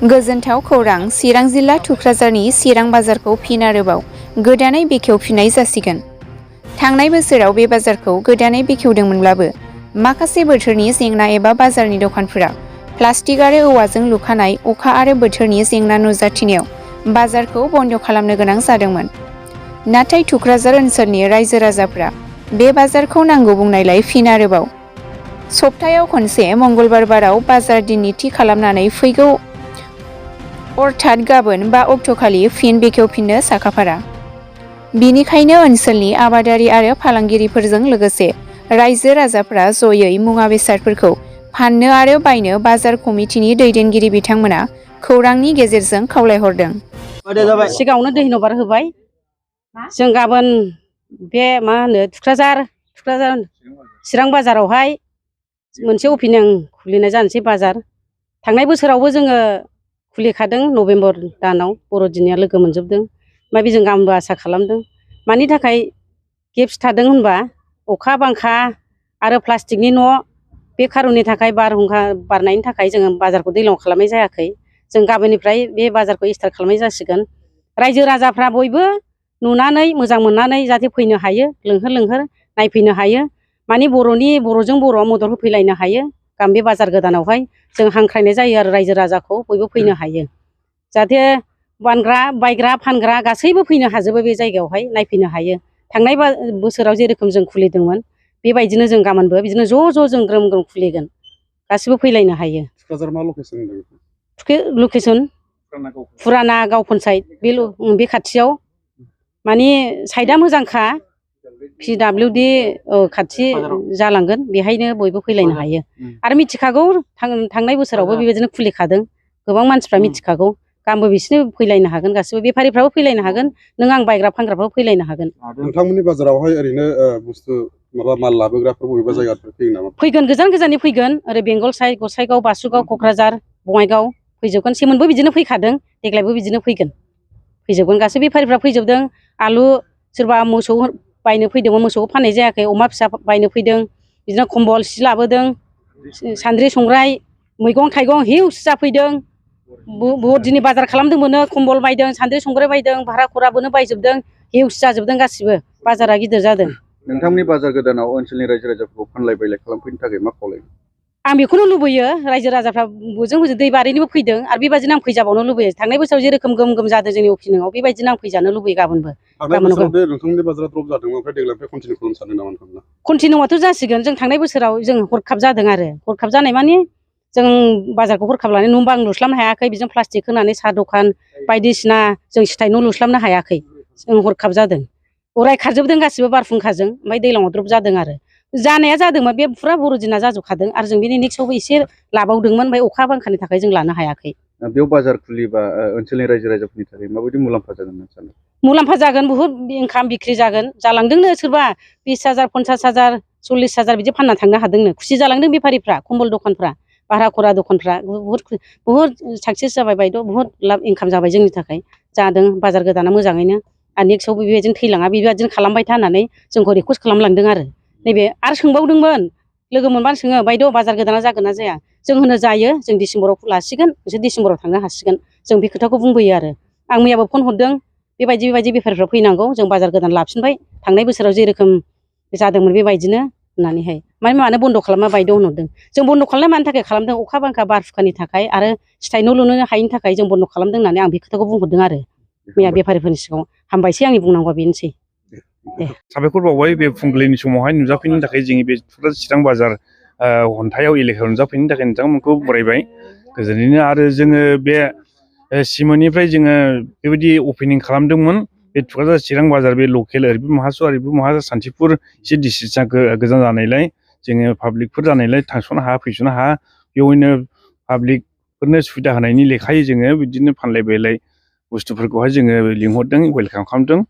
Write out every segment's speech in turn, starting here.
गोजोनथाव खौरां चिरां जिल्ला थुक्राझारनि चिरां बाजारखौ फिन आरोबाव गोदानै बेखेवफिननाय जासिगोन। थांनाय बोसोराव बे बाजारखौ गोदानै बेखेवदोंमोनब्लाबो माखासे बोथोरनि जेंना एबा बाजारनि दखानफोरा प्लास्टिक आरो औवाजों लुखानाय अखा आरो बोथोरनि जेंना नुजाथिनायाव बाजारखौ बन्द खालामनो गोनां जादोंमोन। नाथाय थुक्राझार ओनसोलनि रायजो राजाफ्रा बे बाजारखौ नांगौ बुंनायलाय फिन आरोबाव सप्तायाव खनसे मंगलबार बाराव बाजार दिननि थि खालामनानै फैगौ अर्थात गाबोन 5 अक्ट'खालि फिन बेखेवफिननो साखाफारा। बिनिखायनो ओनसोलनि आबादारि आरो फालांगिरिफोरजों लोगोसे रायजो राजाफ्रा जयै मुवा बेसादफोरखौ फाननो आरो बायनो बाजार कमिटिनि दैदेनगिरि बिथांमोना खौरांनि गेजेरजों खावलायहरदों। सिगाङावनो दैनबार होबाय। जों गाबोन बे मा होनो थुक्राझार चिरां बाजारावहाय मोनसे अपेनिं खुलिनाय जानोसै बाजार। थांनाय बोसोरावबो जोङो खुलिखादों नभेम्बर दानाव बर'दिनिया लोगो मोनजोबदों। ओमफ्राय बेजों गाबोनबो आसा खालामदों। मानि थाखाय गेप्स थादों होनबा अखा बांखा आरो प्लास्टिकनि न' बे खारननि थाखाय बारहुंखा बारनायनि थाखाय जोङो बाजारखौ दैज्लाङाव खालामनाय जायाखै। जों गाबोननिफ्राय बे बाजारखौ स्टार्ट खालामनाय जासिगोन। रायजो राजाफ्रा बयबो नुनानै मोजां मोननानै जाहाथे फैनो हायो, लोंहोर लोंहोर नायफैनो हायो। मानि बर'जों बर' मदद होफैलायनो हायो। गाम बे बाजार गोदानावहाय जों हांख्रायनाय जायो आरो रायजो राजाखौ बयबो फैनो हायो। जाहाथे बायग्रा फानग्रा गासैबो फैनो हाजोबो बे जायगायावहाय नायफैनो हायो। थांनाय बोसोराव जेरोखोम जों खुलिदोंमोन बेबायदिनो जों गाबोनबो बिदिनो ज' जों ग्रोम ग्रोम खुलिगोन। गासिबो फैलायनो हायो। थुक्राझार मा लकेसन होनदों? लकेसन फुराना गाव पन्सायत बे खाथियाव माने साइडआ मोजांखा PWD खाथि जालांगोन। बेहायनो बयबो फैलायनो हायो। आरो मिथिखागौ थांनाय बोसोरावबो बेबायदिनो खुलिखादों। गोबां मानसिफ्रा मिथिखागौ। गाबोनबो बिसोरनो फैलायनो हागोन। गासिबो बेफारिफ्राबो फैलायनो हागोन। नों आं बायग्रा फानग्राफ्राबो फैलायनो हागोन। नोंथांमोननि बाजारावहाय ओरैनो बुस्थु माल लाबोग्राफोर बबेबा जायगाफोर फैयो नामा? फैगोन, गोजान गोजाननि फैगोन। ओरै बेंगल साइड, गसाइगाव, बासुगाव, क'क्राझार, बङाइगाव फैजोबगोन। सेमोनबो बिदिनो फैखादों। देग्लायबो बिदिनो फैगोन। फैजोबगोन गासै बेफारिफ्रा फैजोबदों। आलु सोरबा मोसौ बायनो फैदोंमोन, मोसौखौ फाननाय जायाखै। अमा फिसा बायनो फैदों। बिदिनो खम्बल सि लाबोदों। सान्द्रि संग्राय मैगं थाइगं हिउस जाफैदों। बहुत दिनै बाजार खालामदोंमोननो खम्बल बायदों, सान्द्रि संग्राय बायदों, भारा खराबोनो बायजोबदों। हिउस जाजोबदों गासिबो। बाजारा गिदिर जादों। नोंथांमोननि बाजार गोदानाव ओनसोलनि रायजो राजाफोरखौ फानलाय बायलाय खालामफैनो थाखाय मा खावलायो? आं बेखौनो लुबैयो। रायजो राजाफ्रा बोजों दै बारैनोबो फैदों आरो बेबायदिनो आं फैजाबावनो लुबैयो। थांनाय बोसोराव जेरोखोम गोम गोम जादों जोंनि अपेनिंआव बेबायदिनो आं फैजानो लुबैयो गाबोनबो। थांनाय बोसोराव बे नोंथांमोननि बाजारा ड्रप जादोंमोन, ओमफ्राय देग्लायनिफ्राय कन्टिनिउ खालामनो सानदों नामा नोंथांमोना? कन्टिनिउआथ' जासिगोन। जों थांनाय बोसोराव जों हरखाब जादों आरो हरखाब जानाय मानि जों बाजारखौ हरखाब लानानै न' बां लुस्लाबनो हायाखै। बिदिनो प्लास्टिक होनानै साहा दखान बायदिसिना जों सिथाय न' लुस्लाबनो हायाखै। जों हरखाब जादों। अराय खारजोबदों गासिबो बारहुंखाजों। ओमफ्राय दैज्लाङाव ड्रप जादों आरो जानाया जादोंमोन। बे फुरा बर'दिना जाजोबखादों आरो जों बेनि नेक्स्टआवबो एसे लाबावदोंमोन। ओमफ्राय अखा बांखानि थाखाय जों लानो हायाखै। बेयाव बाजार खुलिबा ओनसोलनि रायजो राजाफोरनि थाखाय माबायदि मुलाम्फा जागोन होनना सानो? मुलाम्फा जागोन। बुहुद इनकाम बिक्रि जागोन। जालांदोंनो सोरबा 20,000, 50,000, 40,000 बिदि फानना थांनो हादोंनो। खुसि जालांदों बेफारिफ्रा, कम्बल दखानफ्रा, भारा खरा दखानफ्रा बुहुद साक्सेस जाबाय बायद'। बुहुद लाब इनकाम जाबाय जोंनि थाखाय। जादों बाजार गोदाना मोजाङैनो। आरो नेक्स्टआवबो बेबायदिनो थैलाङा, बेबायदिनो खालामबाय था होननानै जोंखौ रिकुवेस्ट खालामलांदों आरो नैबे आरो सोंबावदोंमोन। लोगो मोनबानो सोङो, बायद' बाजार गोदाना जागोन ना जाया? जों होनो जायो। जों डिसेम्बराव लासिगोन, नोंसोर डिसेम्बराव थांनो हासिगोन। जों बे खोथाखौ बुंबोयो आरो आं मैयाबो फन हरदों। बेबायदि बेफारिफ्रा फैनांगौ। जों बाजार गोदान लाफिनबाय। थांनाय बोसोराव जेरोखोम जादोंमोन बेबायदिनो होननानैहाय मानो बन्द खालामा बायद' होनहरदों। जों बन्द खालामनाय मानि थाखाय खालामदों? अखा बांखा बारहुंखानि थाखाय आरो सिथाय न' लुनो हायिनि थाखाय जों बन्द खालामदों होननानै आं बे खोथाखौ बुंहरदों आरो मैया बेफारिफोरनि सिगाङाव। हामबायसै। आंनि बुंनांगौआ बेनोसै। दे साबायखर बावबाय बे फुंबिलिनि समावहाय नुजाफैनो थाखाय जोंनि बे थुक्राझार चिरां बाजार हन्थायाव एलेकायाव नुजाफैनो थाखाय नोंथांमोनखौ बरायबाय गोजोनैनो। आरो जोङो बे सिमोननिफ्राय जोङो बेबायदि अपेनिं खालामदोंमोन। बे थुक्राझार चिरां बाजार बे लकेल ओरैबो महासु ओरैबो महासु सान्थिपुर एसे डिस्टेन्सआ गोजान जानायलाय जोङो पाब्लिकफोर जानायलाय थांस'नो हाया फैस'नो हाया। बेवहायनो पाब्लिकफोरनो सुबिदा होनायनि लेखायै जोङो बिदिनो फानलाय बायलाय बुस्थुफोरखौहाय जोङो लिंहरदों, वेलकाम खालामदों।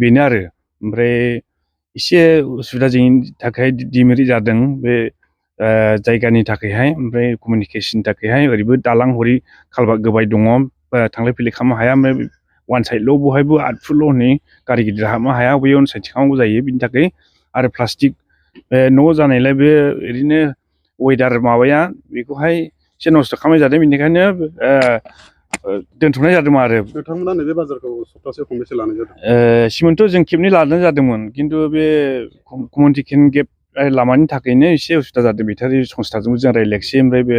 बेनो आरो ओमफ्राय एसे उसुबिदा जोंनि थाखाय डिमेरिट जादों बे जायगानि थाखायहाय। ओमफ्राय कमिउनिकेसननि थाखायहाय ओरैबो दालां हरै खालभार्ट गोबाय दङ, थांलाय फैलाय खालामनो हाया। ओमफ्राय वान साइडल' बहायबो 8 फुटल' हनै गारि गिदिर हाबनो हाया, बैयाव साइड थिखांनांगौ जायो। बिनि थाखाय आरो प्लास्टिक न' जानायलाय बे ओरैनो वेदार माबाया बेखौहाय एसे नस्थ' खालामनाय जादों बेनिखायनो दोनथ'नाय जादोंमोन आरो नोंथांमोना नैबे बाजारखौ सप्तासे खनबेसे लानाय जादों? सिमोनथ' जों खेबनै लानाय जादोंमोन खिन्थु बे कमिउनिकेसन गेप लामानि थाखायनो एसे उसुबिदा जादों बेटारि संस्थाजोंबो जों रायलायाखिसै ओमफ्राय बे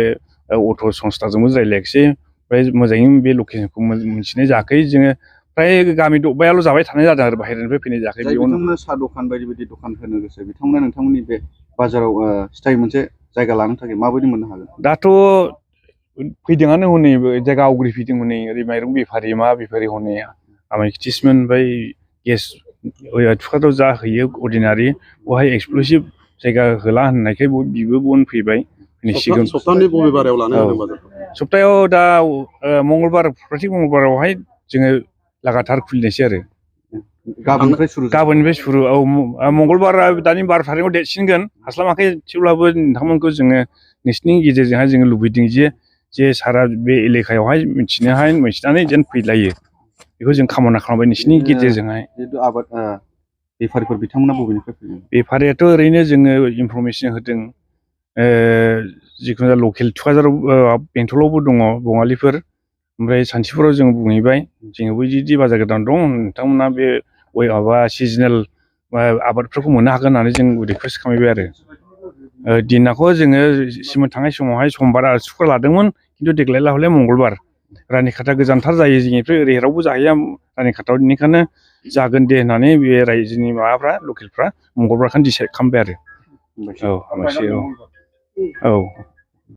अट' संस्थाजोंबो रायलायाखिसै ओमफ्राय मोजाङै बे लकेसनखौ मोनथिनाय जायाखै जोङो फ्राय गामि दबायाल' जाबाय थानाय जादों आरो बाहेरनिफ्राय फैनाय जायाखै जाय बिथांमोना साहा दखान बायदि बायदि दखान होनो गोसो बिथांमोना नोंथांमोननि बे बाजाराव स्थायी मोनसे जायगा लानो थाखाय माबायदि मोननो हागोन? दाथ' फैदोंआनो हनै जायगा आवग्रिफैदों हनै ओरै माइरं बेफारि मा बेफारि हनै आमाय खिथिसमोन ओमफ्राय गेस थुक्राझाराव जा हैयो अर्डिनारि बेवहाय एक्सक्लुसिभ जायगा होला होननायखाय बिबो बन फैबाय फैसिगोन। सप्तानि बबे बारायाव लानाय जादों बाजारखौ? सप्तायाव दा मंगलबार प्रतेक मंगलबारावहाय जोङो लागाथार खुलिनायसै आरो गाबोननिफ्राय सुरु औ मंगलबारा दानि 12 थारिखआव देरसिनगोन हास्लाबाखै थेवब्लाबो नोंथांमोनखौ जोङो नोंसिनि गेजेरजोंहाय जोङो लुबैदों जे सारा बे एलेकायावहाय मिथिनानै जेन फैलायो बेखौ जों कामना खालामबाय नोंसिनि गेजेरजोंहाय। जिहेतु आबाद बेफारिफोर बिथांमोना बबेनिफ्राय फैगोन? बेफारियाथ' ओरैनो जोङो इनफरमेसन होदों जिखुनु लकेल थुक्राझाराव बेंथलावबो दङ बङालिफोर ओमफ्राय सानथिफुराव जों बुंहैबाय जोङो बिदि बाजार गोदान दं नोंथांमोना बे माबा सिजनेल आबादफोरखौ मोननो हागोन होननानै जों रिकुवेस्ट खालामबाय आरो दिनाखौ जोङो सिमोन थांनाय समावहाय समबार आरो सुक्रुबार लादोंमोन खिन्थु देग्लाय हले मंगलबार रानिखाथा गोजानथार जायो जोंनिफ्राय ओरै रावबो जाहैया रानिखाथायाव बेनिखायनो जागोन दे होननानै बे रायजोनि माबाफ्रा लकेलफ्रा मंगलबारखौनो डिसाइड खालामबाय आरो औ हामबायसै औ